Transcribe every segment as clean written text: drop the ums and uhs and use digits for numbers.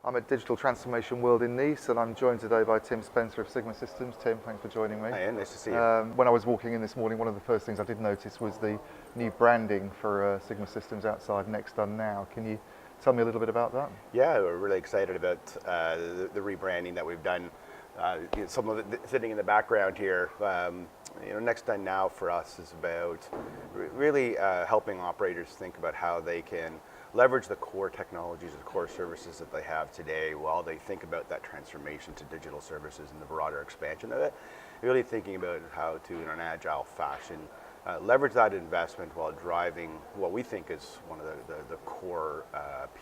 I'm at Digital Transformation World in Nice, and I'm joined today by Tim Spencer of Sigma Systems. Tim, thanks for joining me. Hi, Ian. Nice to see you. When I was walking in this morning, one of the first things I did notice was the new branding for Sigma Systems outside Next Done Now. Can you tell me a little bit about that? Yeah, we're really excited about the rebranding that we've done. Some of it sitting in the background here. Next Done Now for us is about really helping operators think about how they can leverage the core technologies, the core services that they have today while they think about that transformation to digital services and the broader expansion of it. Really thinking about how to, in an agile fashion, leverage that investment while driving what we think is one of the core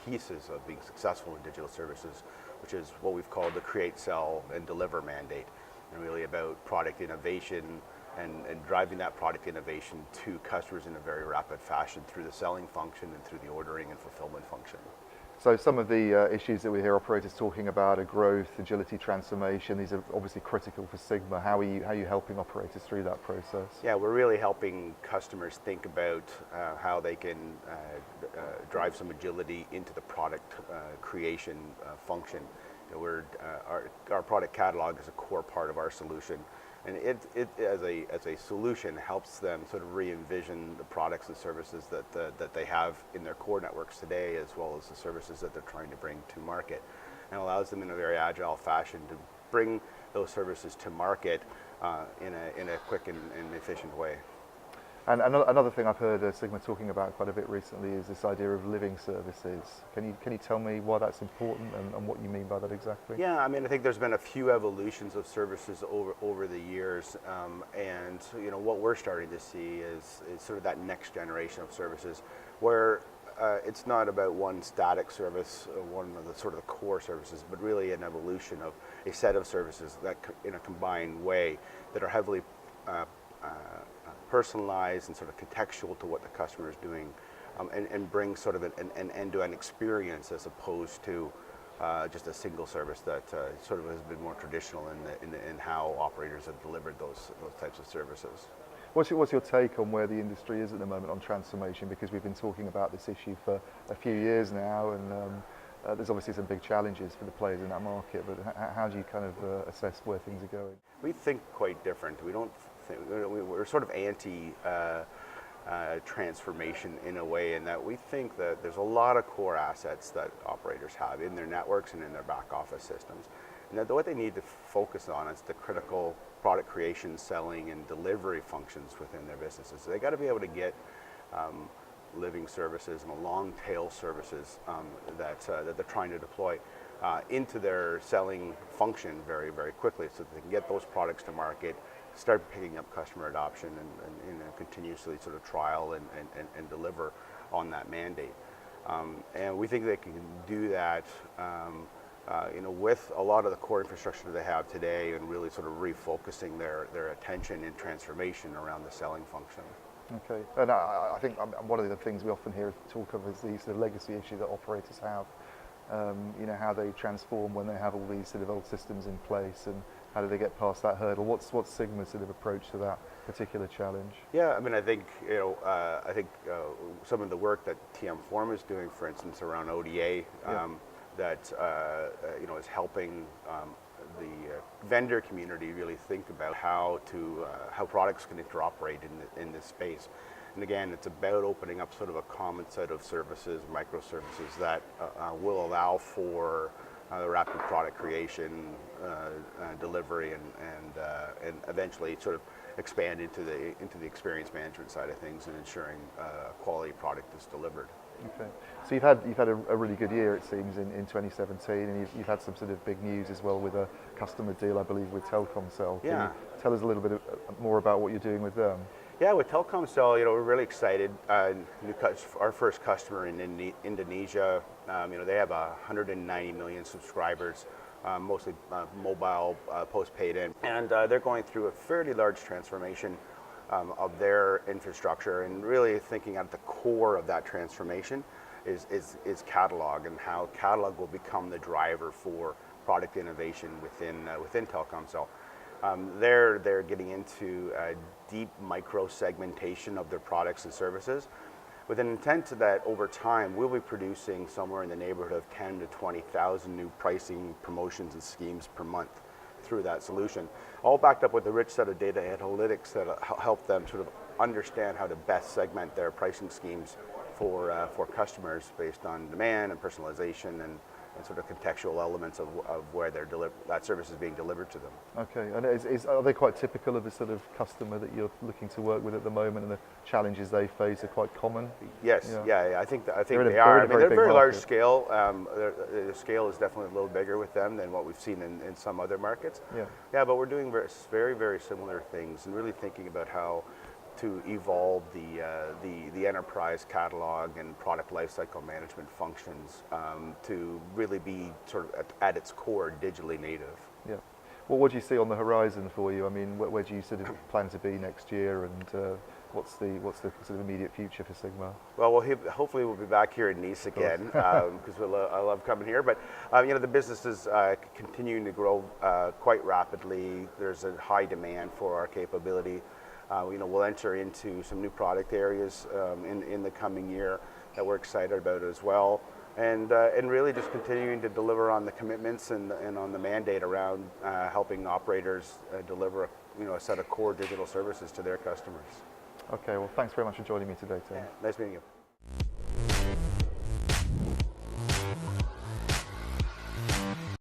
pieces of being successful in digital services, which is what we've called the create, sell, and deliver mandate, and really about product innovation and driving that product innovation to customers in a very rapid fashion through the selling function and through the ordering and fulfillment function. So some of the issues that we hear operators talking about are growth, agility, transformation. These are obviously critical for Sigma. How are you helping operators through that process? Yeah, we're really helping customers think about how they can drive some agility into the product creation function. Our product catalog is a core part of our solution, and it as a solution helps them sort of re-envision the products and services that they have in their core networks today, as well as the services that they're trying to bring to market, and allows them in a very agile fashion to bring those services to market in a quick and efficient way. And another thing I've heard Sigma talking about quite a bit recently is this idea of living services. Can you tell me why that's important and what you mean by that exactly? Yeah, I mean, I think there's been a few evolutions of services over the years, and what we're starting to see is sort of that next generation of services, where it's not about one static service, one of the sort of the core services, but really an evolution of a set of services that, in a combined way, that are heavily personalized and sort of contextual to what the customer is doing, and bring sort of an end-to-end experience as opposed to just a single service that sort of has been more traditional in how operators have delivered those types of services. What's your take on where the industry is at the moment on transformation? Because we've been talking about this issue for a few years now, and there's obviously some big challenges for the players in that market, but how do you kind of assess where things are going? We think quite different. We don't think, we're sort of anti transformation in a way, in that we think that there's a lot of core assets that operators have in their networks and in their back office systems, and that what they need to focus on is the critical product creation, selling, and delivery functions within their businesses. So they got to be able to get living services and long tail services that they're trying to deploy into their selling function very, very quickly, so that they can get those products to market, start picking up customer adoption, and continuously sort of trial and deliver on that mandate. And we think they can do that with a lot of the core infrastructure they have today, and really sort of refocusing their attention and transformation around the selling function. Okay, and I think one of the things we often hear talk of is the sort of legacy issue that operators have. How they transform when they have all these sort of old systems in place, and how do they get past that hurdle? What's Sigma's sort of approach to that particular challenge? Yeah, I mean, I think some of the work that TM Form is doing, for instance, around ODA, that is helping the vendor community really think about how products can interoperate in this space. And again, it's about opening up sort of a common set of services, microservices that will allow for the rapid product creation, delivery, and eventually sort of expand into the experience management side of things, and ensuring quality product is delivered. Okay, so you've had a really good year, it seems, in 2017, and you've had some sort of big news as well with a customer deal, I believe, with Telekomsel. Can you tell us a little bit more about what you're doing with them? Yeah, with Telekomsel, we're really excited. Our first customer in Indonesia. They have 190 million subscribers, mostly mobile, postpaid, and they're going through a fairly large transformation of their infrastructure, and really thinking at the core of that transformation is catalog, and how catalog will become the driver for product innovation within Telekomsel. They're getting into deep micro segmentation of their products and services, with an intent to that over time we'll be producing somewhere in the neighborhood of 10 to 20,000 new pricing promotions and schemes per month through that solution, all backed up with a rich set of data analytics that help them sort of understand how to best segment their pricing schemes for customers based on demand and personalization and sort of contextual elements of where that service is being delivered to them. Okay, and are they quite typical of the sort of customer that you're looking to work with at the moment, and the challenges they face are quite common? Yes, Yeah. I think They're they are. I mean, they're big very large market. scale. The scale is definitely a little bigger with them than what we've seen in some other markets. Yeah. But we're doing very, very similar things and really thinking about how to evolve the enterprise catalog and product lifecycle management functions to really be sort of at its core digitally native. Yeah. Well, what do you see on the horizon for you? I mean, where do you sort of plan to be next year, and what's the sort of immediate future for Sigma? Well, hopefully we'll be back here in Nice again because I love coming here. But the business is continuing to grow quite rapidly. There's a high demand for our capability. We'll enter into some new product areas in the coming year that we're excited about as well, and really just continuing to deliver on the commitments and on the mandate around helping operators deliver a set of core digital services to their customers. Okay, well, thanks very much for joining me today, Tim. Yeah, nice meeting you.